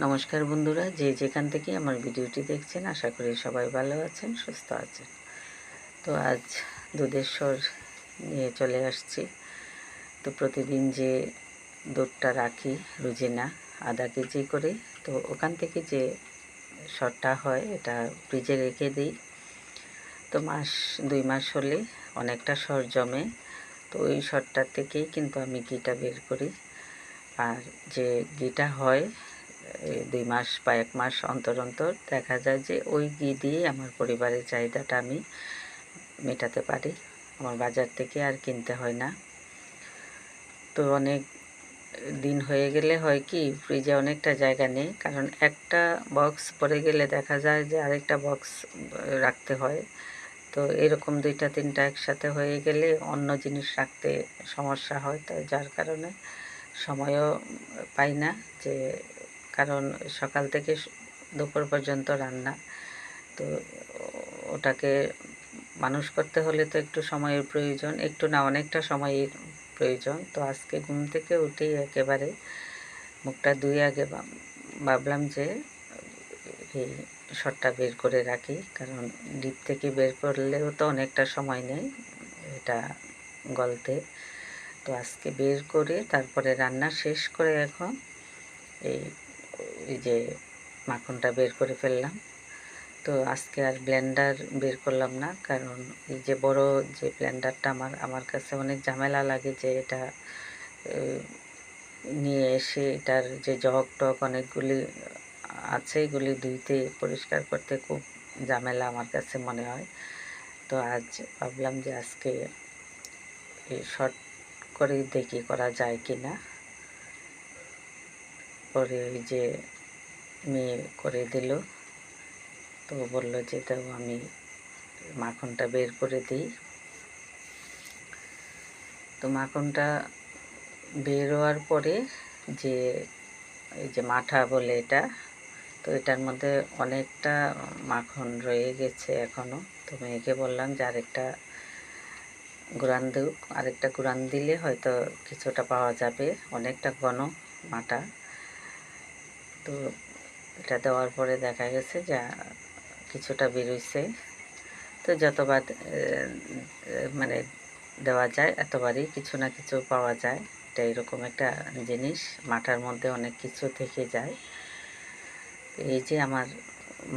নমস্কার বন্ধুরা, যে যেখান থেকে আমার ভিডিওটি দেখছেন আশা করি সবাই ভালো আছেন, সুস্থ আছেন। তো আজ দুধের স্বর নিয়ে চলে আসছি। তো প্রতিদিন যে দুধটা রাখি রুজিনা আধা কেজি করে, তো ওখান থেকে যে স্বরটা হয় এটা ফ্রিজে রেখে দিই। তো দুই মাস হলে অনেকটা স্বর জমে। তো ওই স্বরটার থেকেই কিন্তু আমি ঘিটা বের করি। আর যে ঘিটা হয় 2 মাস বা 1 মাস অন্তর অন্তর দেখা যায় যে ওই ঘি দিয়ে আমার পরিবারের চাহিদাটা আমি মেটাতে পারি। আমার বাজার থেকে আর কিনতে হয় না। তো অনেক দিন হয়ে গেলে হয় কি, ফ্রিজে অনেকটা জায়গা নেই, কারণ একটা বক্স পড়ে গেলে দেখা যায় যে আরেকটা বক্স রাখতে হয়। তো এরকম 2টা 3টা একসাথে হয়ে গেলে অন্য জিনিস রাখতে সমস্যা হয়। তো যার কারণে সময়ও পাই না, যে কারণ সকাল থেকে দুপুর পর্যন্ত রান্না। তো ওটাকে মানুষ করতে হলে তো একটু সময়ের প্রয়োজন, একটু না অনেকটা সময়ের প্রয়োজন। তো আজকে ঘুম থেকে উঠেই একেবারে মুখটা ধুয়ে আগে ভাবলাম যে এই শটটা বের করে রাখি, কারণ ডিপ থেকে বের করলেও তো অনেকটা সময় নেয় এটা গলতে। তো আজকে বের করে তারপরে রান্না শেষ করে এখন এই এই যে মাখনটা বের করে ফেললাম। তো আজকে আর ব্লেন্ডার বের করলাম না, কারণ এই যে বড় যে ব্লেন্ডারটা আমার কাছে অনেক ঝামেলা লাগে, যে এটা নিয়ে এসে এটার যে জগ টগ অনেকগুলি আছে, এগুলি ধুইতে পরিষ্কার করতে খুব ঝামেলা আমার কাছে মনে হয়। তো আজ ভাবলাম যে আজকে এই শর্ট করে দেখি করা যায় কি না। পরে ওই যে মেয়ে করে দিল, তো বললো যে তাও আমি মাখনটা বের করে দিই। তো মাখনটা বের হওয়ার পরে যে এই যে মাঠা বলে এটা, তো এটার মধ্যে অনেকটা মাখন রয়ে গেছে এখনও। তো মেয়েকে বললাম যে আরেকটা গুঁড়ান দেব, আরেকটা গুঁড়ান দিলে হয়তো কিছুটা পাওয়া যাবে, অনেকটা ঘন মাটা। তো এটা দেওয়ার পরে দেখা গেছে যে কিছুটা বেরোইছে। তো যতবার মানে দেওয়া যায় এতবারই কিছু না কিছু পাওয়া যায়। এটা এরকম একটা জিনিস, মাঠার মধ্যে অনেক কিছু থেকে যায়। এই যে আমার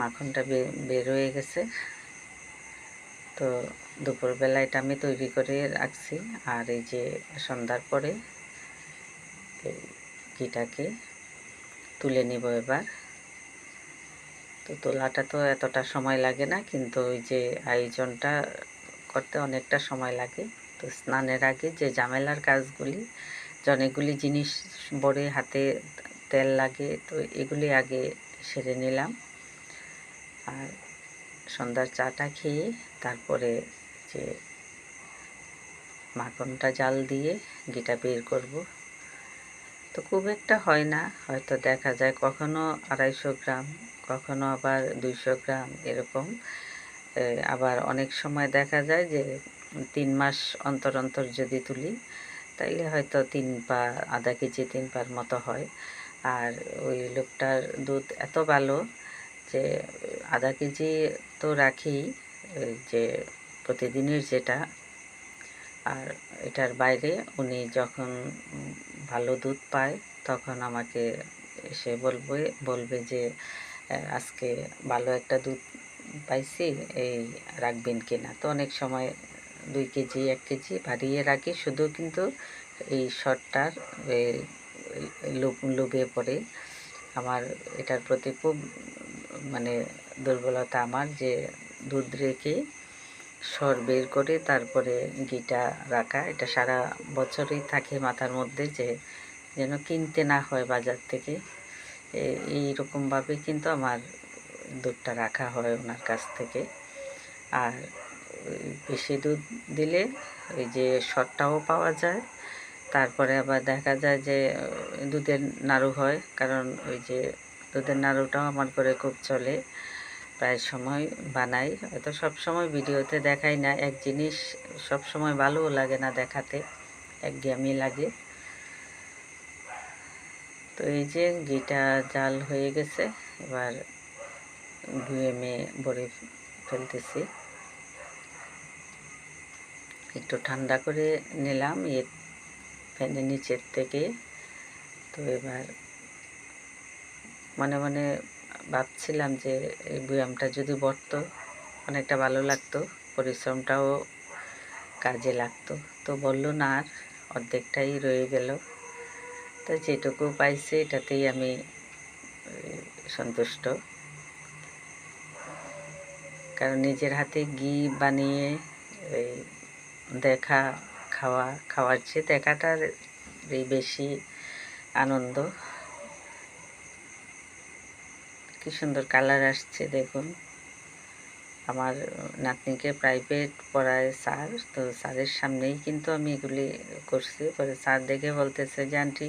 মাখনটা বের হয়ে গেছে। তো দুপুরবেলা এটা আমি তৈরি করে রাখছি, আর এই যে সন্ধ্যার পরে এই ঘিটাকে তুলে নিব এবার। তো তোলাটা তো এতটা সময় লাগে না, কিন্তু ওই যে আয়োজনটা করতে অনেকটা সময় লাগে। তো স্নানের আগে যে ঝামেলার কাজগুলি, যে অনেকগুলি জিনিস বড়ে হাতে তেল লাগে, তো এগুলি আগে সেরে নিলাম। আর সন্ধ্যার চাটা খেয়ে তারপরে যে মাখনটা জাল দিয়ে ঘিটা বের করব। তো খুব একটা হয় না, হয়তো দেখা যায় কখনো 250 গ্রাম, কখনো আবার 200 গ্রাম এরকম। আবার অনেক সময় দেখা যায় যে 3 মাস অন্তর অন্তর যদি তুলি তাইলে হয়তো 3 পা, আধা কেজি 3 পার মতো হয়। আর ওই লোকটার দুধ এত ভালো যে আধা কেজি তো রাখি, যে প্রতিদিনের যেটা। আর এটার বাইরে উনি যখন ভালো দুধ পায় তখন আমাকে এসে বলবে যে আজকে ভালো একটা দুধ পাইছি, এই রাখবেন কিনা। তো অনেক সময় 2 কেজি 1 কেজি বাড়িয়ে রাখি, শুধু কিন্তু এই শর্টটার লোভে পড়ে। আমার এটার প্রতি খুব মানে দুর্বলতা আমার, যে দুধ রেখে সর বের করে তারপরে ঘিটা রাখা, এটা সারা বছরই থাকে মাথার মধ্যে, যে যেন কিনতে না হয় বাজার থেকে। এইরকমভাবে কিন্তু আমার দুধটা রাখা হয় ওনার কাছ থেকে। আর বেশি দুধ দিলে ওই যে সরটাও পাওয়া যায়, তারপরে আবার দেখা যায় যে দুধের নাড়ু হয়, কারণ ওই যে দুধের নাড়ুটাও আমার ঘরে খুব চলে, প্রায় সময় বানাই। হয়তো সবসময় ভিডিওতে দেখাই না, এক জিনিস সবসময় ভালোও লাগে না দেখাতে, একঘেয়েমি লাগে। তো এই যে ঘিটা জাল হয়ে গেছে, এবার বুয়েমে ভরে ফেলতেছি। একটু ঠান্ডা করে নিলাম ফ্যানের নিচের থেকে। তো এবার মনে মনে ভাবছিলাম যে এই বুয়ামটা যদি বর্তো অনেকটা ভালো লাগতো, পরিশ্রমটাও কাজে লাগতো। তো বললো না, আর অর্ধেকটাই রয়ে গেল। তো যেটুকু পাইছে এটাতেই আমি সন্তুষ্ট, কারণ নিজের হাতে ঘি বানিয়ে এই খাওয়ার চেয়ে দেখাটার বেশি আনন্দ। কি সুন্দর কালার আসছে দেখুন। আমার নাতনিকে প্রাইভেট পড়ায় স্যার, তো স্যারের সামনেই কিন্তু আমি এগুলি করছি। পরে স্যার দেখে বলতেছে যে আন্টি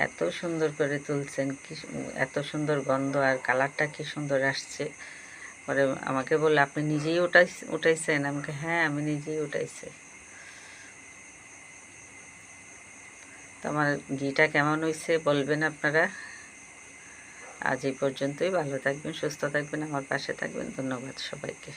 এত সুন্দর করে তুলছেন, কি এত সুন্দর গন্ধ আর কালারটা কি সুন্দর আসছে। পরে আমাকে বললো আপনি নিজেই উঠাইছেন? আমাকে হ্যাঁ, আমি নিজেই উঠাইছি। তো আমার ঘিটা কেমন হয়েছে বলবেন আপনারা। আজ এই পর্যন্তই। ভালো থাকবেন, সুস্থ থাকবেন, আমার পাশে থাকবেন। ধন্যবাদ সবাইকে।